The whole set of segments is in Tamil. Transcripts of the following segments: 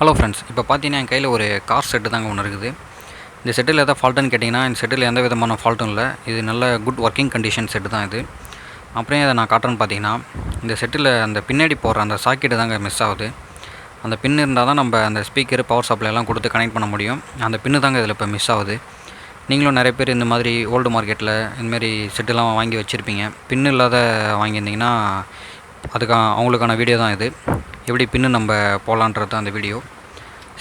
ஹலோ ஃப்ரெண்ட்ஸ், இப்போ பார்த்தீங்கன்னா என் கையில் ஒரு கார் செட்டு தாங்க ஒன்று இருக்குது. இந்த செட்டில் எதாவது ஃபால்ட்டுன்னு கேட்டிங்கன்னா, இந்த செட்டில் எந்த விதமான ஃபால்ட்டும் இல்லை. இது நல்ல குட் ஒர்க்கிங் கண்டிஷன் செட்டு தான் இது. அப்புறம் அதை நான் காட்டுறேன்னு பார்த்தீங்கன்னா, இந்த செட்டில் அந்த பின்னாடி போடுற அந்த சாக்கெட்டு தாங்க மிஸ் ஆகுது. அந்த பின் இருந்தால் தான் நம்ம அந்த ஸ்பீக்கர், பவர் சப்ளைலாம் கொடுத்து கனெக்ட் பண்ண முடியும். அந்த பின்னு தாங்க இதில் இப்போ மிஸ் ஆகுது. நீங்களும் நிறைய பேர் இந்த மாதிரி ஓல்டு மார்க்கெட்டில் இந்தமாரி செட்டுலாம் வாங்கி வச்சுருப்பீங்க. பின்னு இல்லாத வாங்கியிருந்தீங்கன்னா அவங்களுக்கான வீடியோ தான் இது. எப்படி பின்னு நம்ம போடலான்றது தான் அந்த வீடியோ.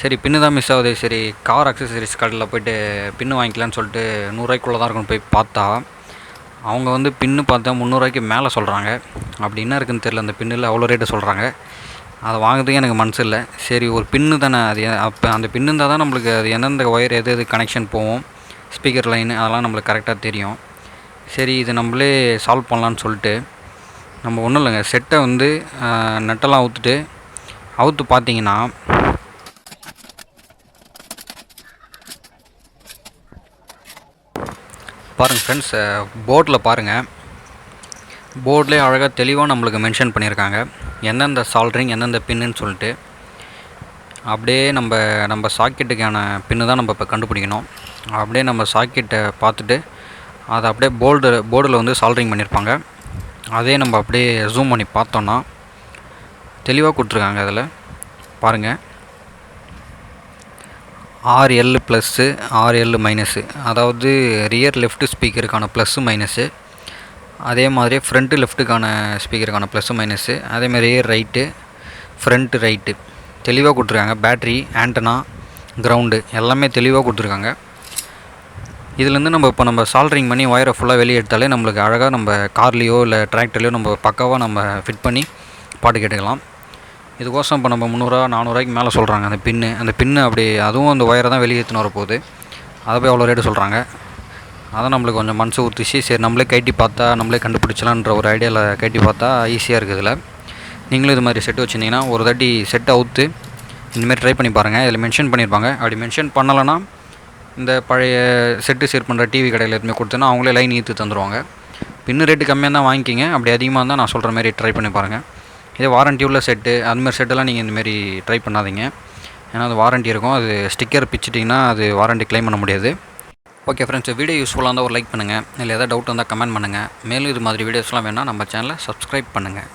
சரி, பின்னு தான் மிஸ் ஆகுது. சரி, கார் அக்சசரிஸ் கடையில் போய்ட்டு பின்னு வாங்கிக்கலான்னு சொல்லிட்டு 100 ரூபாய்க்குள்ளே தான் இருக்குன்னு போய் பார்த்தா, அவங்க பின்னு பார்த்தா 300 ரூபாய்க்கு மேலே சொல்கிறாங்க. அப்படி என்ன இருக்குதுன்னு தெரியல. அந்த பின்னில் அவ்வளோ ரேட்டு சொல்கிறாங்க. அதை வாங்குறதுக்கு எனக்கு மனசு இல்லை. சரி, ஒரு பின்னு தானே அது. அப்போ அந்த பின்னு இருந்தால் தான் நம்மளுக்கு அது எந்தெந்த ஒயர் எது கனெக்ஷன் போகும், ஸ்பீக்கர் லைனு அதெல்லாம் நம்மளுக்கு கரெக்டாக தெரியும். சரி, இது நம்மளே சால்வ் பண்ணலான்னு சொல்லிட்டு நம்ம ஒன்றும் இல்லைங்க, செட்டை நட்டெல்லாம் அவுத்து பார்த்தீங்கன்னா, பாருங்கள் ஃப்ரெண்ட்ஸ், போர்டில் பாருங்கள். போர்ட்லேயே அழகாக தெளிவாக நம்மளுக்கு மென்ஷன் பண்ணியிருக்காங்க எந்தெந்த சால்ட்ரிங் எந்தெந்த பின்னுன்னு சொல்லிட்டு. அப்படியே நம்ம சாக்கெட்டுக்கான பின்னு தான் நம்ம இப்போ கண்டுபிடிக்கணும். அப்படியே நம்ம சாக்கெட்டை பார்த்துட்டு அதை அப்படியே போர்டில் சால்ட்ரிங் பண்ணியிருப்பாங்க. அதே நம்ம அப்படியே ஜூம் பண்ணி பார்த்தோன்னா தெளிவாக கொடுத்துருக்காங்க. அதில் பாருங்கள், RL ப்ளஸ்ஸு, RL மைனஸு, அதாவது ரியர் லெஃப்ட் ஸ்பீக்கருக்கான ப்ளஸ்ஸு மைனஸு, அதே மாதிரி ஃப்ரண்ட்டு லெஃப்ட்டுக்கான ஸ்பீக்கருக்கான ப்ளஸ்ஸு மைனஸு, அதேமாதிரி ரியர் ரைட்டு, ஃப்ரண்ட்டு ரைட்டு தெளிவாக கொடுத்துருக்காங்க. பேட்ரி, ஆண்டனா, கிரவுண்டு எல்லாமே தெளிவாக கொடுத்துருக்காங்க. இதுலேருந்து நம்ம சால்ட்ரிங் பண்ணி ஒயரை ஃபுல்லாக வெளியே எடுத்தாலே நம்மளுக்கு அழகாக நம்ம கார்லேயோ இல்லை டிராக்டர்லையோ நம்ம பக்காவாக நம்ம ஃபிட் பண்ணி பாட்டு கேட்டுக்கலாம். இதுக்கோசம் இப்போ நம்ம 300-400 ரூபாய்க்கு மேலே சொல்கிறாங்க அந்த பின்னு அப்படி அதுவும் அந்த ஒயரை தான் வெளியே எடுத்துன்னு வரப்போகுது. அதை போய் அவ்வளோ ரேட்டு சொல்கிறாங்க. அதை நம்மளுக்கு கொஞ்சம் மனசு ஊற்றிச்சு. சரி, நம்மளே கட்டி பார்த்தா நம்மளே கண்டுபிடிச்சலான்ற ஒரு ஐடியாவில் கட்டி பார்த்தா ஈஸியாக இருக்குது. இதில் நீங்களும் இது மாதிரி செட்டு வச்சுருந்தீங்கன்னா ஒரு தாட்டி செட்டை அவுத்து இந்தமாரி ட்ரை பண்ணி பாருங்கள். இதில் மென்ஷன் பண்ணியிருப்பாங்க. அப்படி மென்ஷன் பண்ணலைன்னா இந்த பழைய செட்டு சேர் பண்ணுற டிவி கடையில் எதுவுமே கொடுத்தோன்னா அவங்களே லைன் ஈர்த்து தந்துடுவாங்க. பின்னு ரேட்டு கம்மியாக தான் வாங்கிக்கிங்க. அப்படி அதிகமாக இருந்தால் நான் சொல்கிற மாதிரி ட்ரை பண்ணி பாருங்கள். இதே வாரண்ட்டி உள்ள செட்டு அதுமாதிரி செட்டெல்லாம் நீங்கள் இந்தமாரி ட்ரை பண்ணாதீங்க. ஏன்னா அது வாரண்ட்டி இருக்கும். அது ஸ்டிக்கர் பிச்சிட்டிங்கன்னா அது வாரண்ட்டி க்ளைம் பண்ண முடியாது. ஓகே ஃப்ரெண்ட்ஸ், வீடியோ யூஸ்ஃபுல்லாக இருந்தால் ஒரு லைக் பண்ணுங்கள். இல்லை எதாவது டவுட் இருந்தால் கமெண்ட் பண்ணுங்கள். மேலும் இது மாதிரி வீடியோஸ்லாம் வேணால் நம்ம சேனலை சப்ஸ்கிரைப் பண்ணுங்கள்.